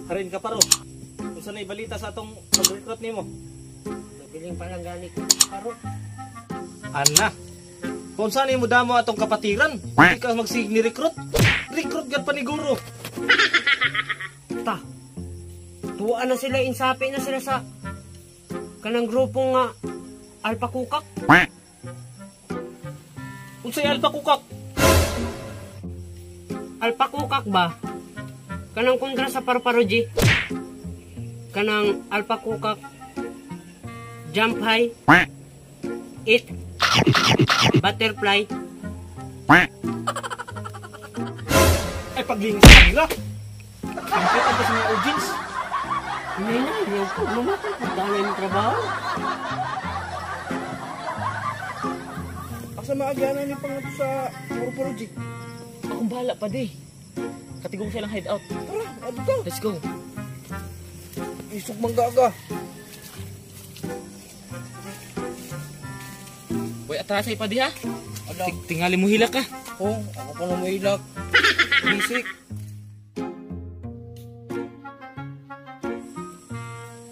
Harin ka paro. Kung saan ay balita sa atong pag-recruit nimo? Nabiling palang gani ko paro. Ana. Kung saan mo damo atong kapatiran? Hindi ka magsig-ni-recruit. Recruit gad paniguro. Ta. Tuwa na sila, insapi na sila sa kanang grupong nga Alpha Kukak. Unsay Alpha Kukak? Alpha Kukak ba? Kanang kundra sa Parparoji. Kanang Alpha Kukak. Jump high. Eat. Butterfly. Ay paglinis sa kanila. Siyempre ang sa mga audience. Hindi na, yung po, mamatay kung dahil yung trabaho. Asa maagyanan ni pangato sa Parparoji? Akong bahala pa di. Katigong silang hideout. Tara, ato ka. Let's go. Isog manggaga. Boy, atrasay pa di ha. Alam. Tingali mo hilak ka. Oh, ako pa na mahilak. Bisik.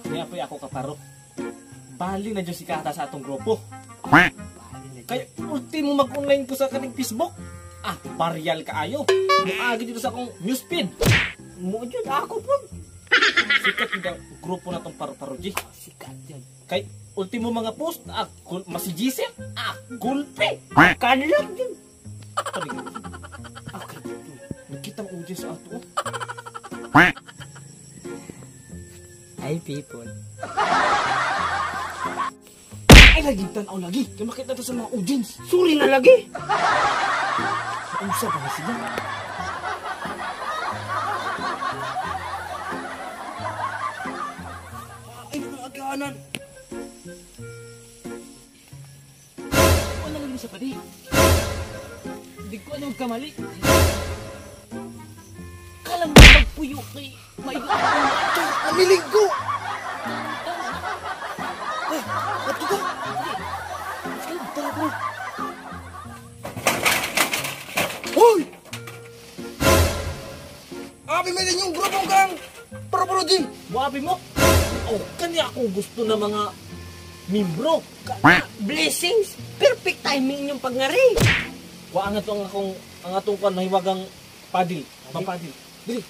Kaya po ako kaparo. Bali na Diyos ikata sa atong grupo. Kaya ultimo mag-online ko sa kaning Facebook. Ah, barrial kaayo. Muagi dito sa akong newsfeed. Mo dyan, ako po. Sikat yung grupo na tong Parparoji. Sikat yan. Kay ultimo mga post, masigisip, gulpe. Kanilang yun. Okay. Nagkita ang audience sa ato. Hi people. Ay, lagi tanaw lagi. Kaya makita to sa mga audience. Suri na lagi. Unsa ba sila? Ay, maagyanan. Wala lang sa padi. Hindi ko anong kamali. Kalang magpuyo kay maigo ako. Amilig ko. Ay, ato ka. Tara bro. Hoy! Abi may din yung grupong kang Parparoji. Wabi mo? Oh, kanya ako gusto na mga membro. Blessings. Perfect timing yung pagngari. Wa ang atong kan mahiwagang padil. Papadil. Dili.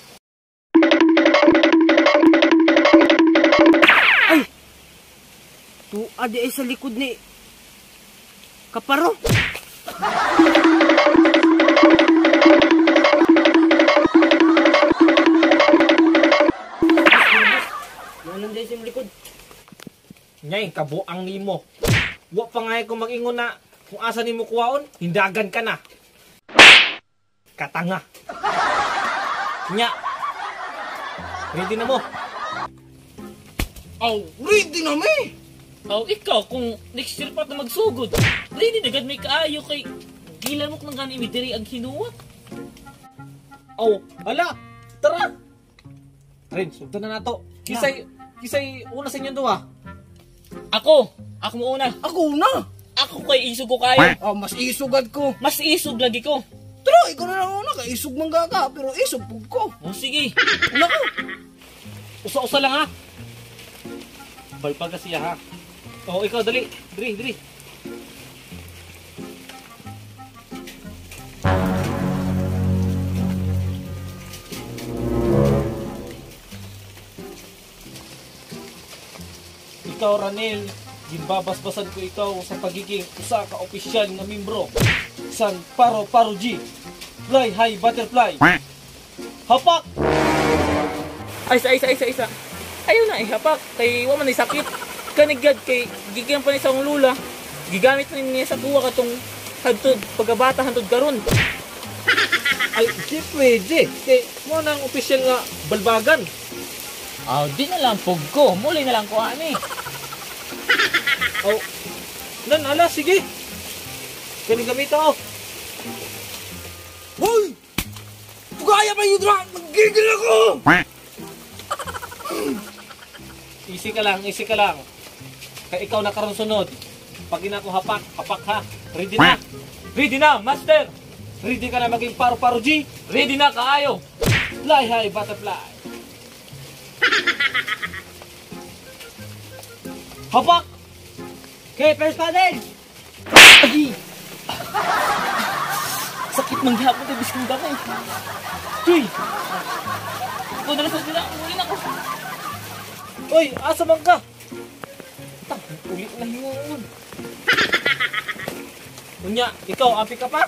Ay! Tuwa di ay sa likod ni Kaparo. Nanon di sa likod. Nyay, kabuang nimo. Wa pa nga ko mag-ingon na kung asa nimo kuwaon, hindagan ka na. Katanga. Nya. Ready na mo? Oh, ready na mi. Oh, ikaw kung next year pa na magsugod. Ready na gad may kaayo kay gila mo kung gani diri ang hinuwat. Oh, hala. Tara. Ren, sugdan na nato. Kisay una sa inyo duha. Ako mo una. Ako na. Ako kay isog ko kayo. Oh, mas isugad ko. Mas isog lagi ko. Pero ikaw na lang una ka. Isog manggaga. Pero isog pug ko. Oh, sige. Una ko. Usa-usa lang ha. Balpag kasi ha. Oh, ikaw dali. Diri. Ikaw Ranel, gibabasbasan ko ikaw sa pagiging usa ka opisyal nga membro san Parparoji. Fly high butterfly. Hapak. Ay, isa. Ayaw na ihapak. Kay wa man ay sakit. Kanigad kay gigyan pa ni sa akong lula. Gigamit na niya sa kuha katong hantod pagkabata hantod karon. Ay, di pwede. Kay mo nang opisyal nga balbagan. Oh, di na lang pug ko. Muli na lang ko ani. Oh, ala, sige. Kani gamit ako. Hoy! Tugaya pa yung dra! Magigil ako! Easy ka lang. Kaya ikaw na karon sunod. Pag ginako hapak ha. Ready na, master. Ready ka na maging Parparoji? Ready na kaayo. Fly high butterfly. Hapak! Okay, first paddle! Agi! Sakit man gihapon tayo biskong damay. Tuy! Ikaw na lang nila. Uli na ko. Uy, asa man ka? Tak, ulit na hingon. Unya, ikaw, api ka pa?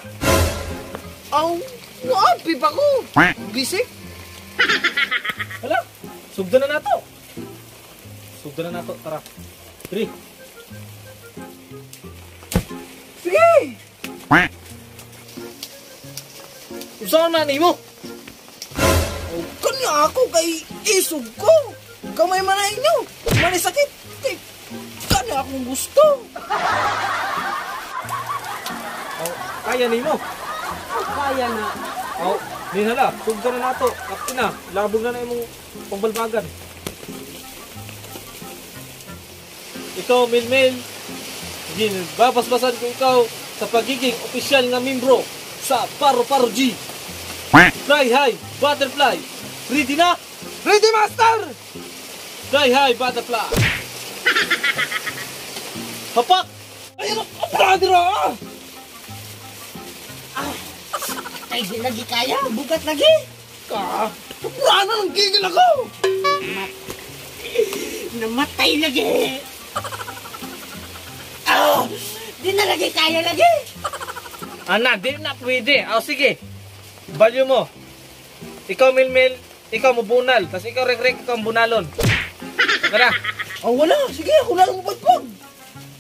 Aw, naapi pa ko. Bisik. Hala, sugdan na nato. Sugdan na nato, tara. Diri. Sige. Saan na ni mo? Kanya ako kay isog ko. Kamay man na inyo. Mani sakit. Kanya akong gusto. Oh, kaya ni mo. Kaya na. Oh, di hala, sugdan na nato. Kapti na, labog na imong pangbalbagan. Ikaw, Milmil, babasbasan ko ikaw sa pagiging opisyal nga membro sa Paro-Paro G. Fly high, butterfly. Ready na? Ready, master! Fly high, butterfly. Hapak! Ayun, brother ah! Ay, di lagi kaya. Bugat lagi. Ka, wala nang gigil ako! Namatay lagi. Di na lagi kaya lagi. Ana, di na pwede. O sige, value mo. Ikaw, Milmil, ikaw mabunal. Tapos ikaw, Rek-Rek, ikaw bunalon. Tara. Oh, wala. Sige, ako lang ang pagpag.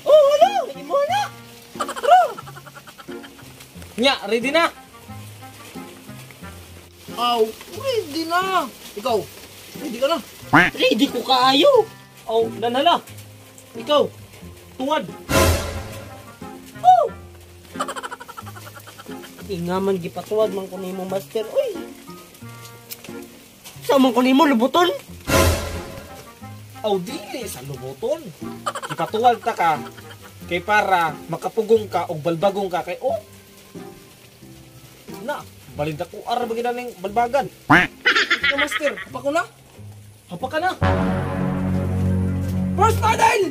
Oh, wala. Hindi mo na. Nya, ready na? Aw, ready na. Ikaw, ready ka na. Ready ko kaayo. Oh, nanhala. Ikaw, tuwad. Ingaman gipatuwad man kunin mo master. Uy. Sa man kunin mo lubuton? Aw, dili sa lubuton. Ipatuwag ta ka. Kay para makapugong ka o balbagong ka kay na, balinda ko ara bagay ning balbagan. Ito, master. Hapa ko na. Hapa ka na. First paddle!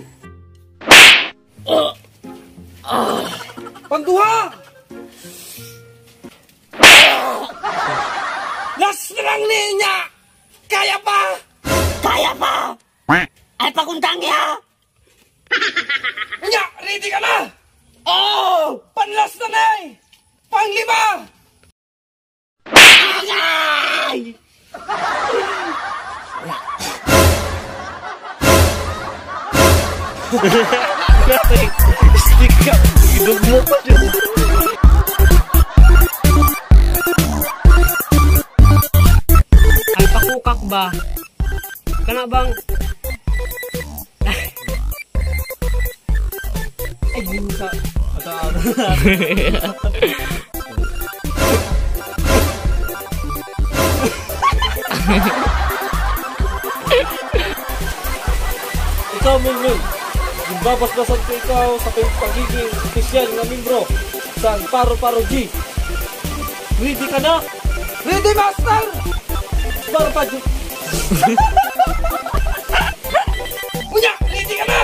Pagduha! Last na lang niya! Kaya pa! Kaya pa! Ay pakuntang ya! Nya, ready ka na? Oh! Panlas na na eh! Panglima! Agay! Stick ka. Idog mo pa dyan. Ay pakukak ba? Kana bang... Ay, ginsa. Ikaw, Milmil. Babasbasan ko ikaw sa pagiging opisyal na membro sa Paro-Paro G. Ready ka na? Ready, master! Paro-Paro G. Unya, ready ka na?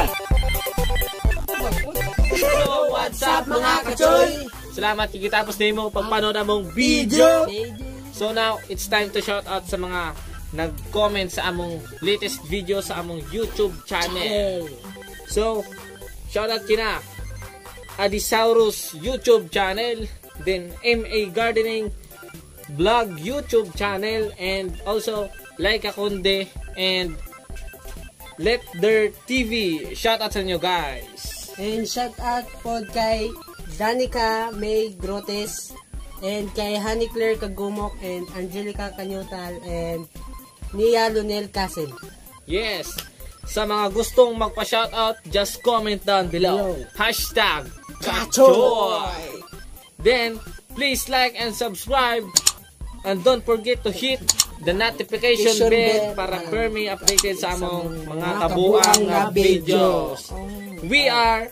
So, what's up mga kachoy? Salamat kikitapos na mo pagpanood among video. So now, it's time to shout out sa mga nag-comment sa among latest video sa among YouTube channel. So, shout out kina Adisaurus YouTube channel, then MA Gardening Vlog YouTube channel, and also Like Akonde and Let Their TV. Shout out sa inyo guys. And shout out po kay Danica May Grotes and kay Honey Claire Kagumok and Angelica Kanyutal and Nia Lunel Castle. Yes. Sa mga gustong magpa-shoutout, just comment down below. Hashtag Kachoy. Then, please like and subscribe. And don't forget to hit the notification bell para permi updated sa among mga kabuang nga videos. We are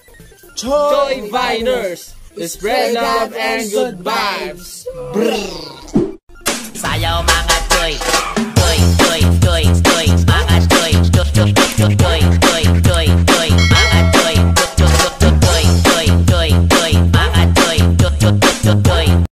Choy Viners. Spread love and good vibes. Sayaw mga choy, choy, choy.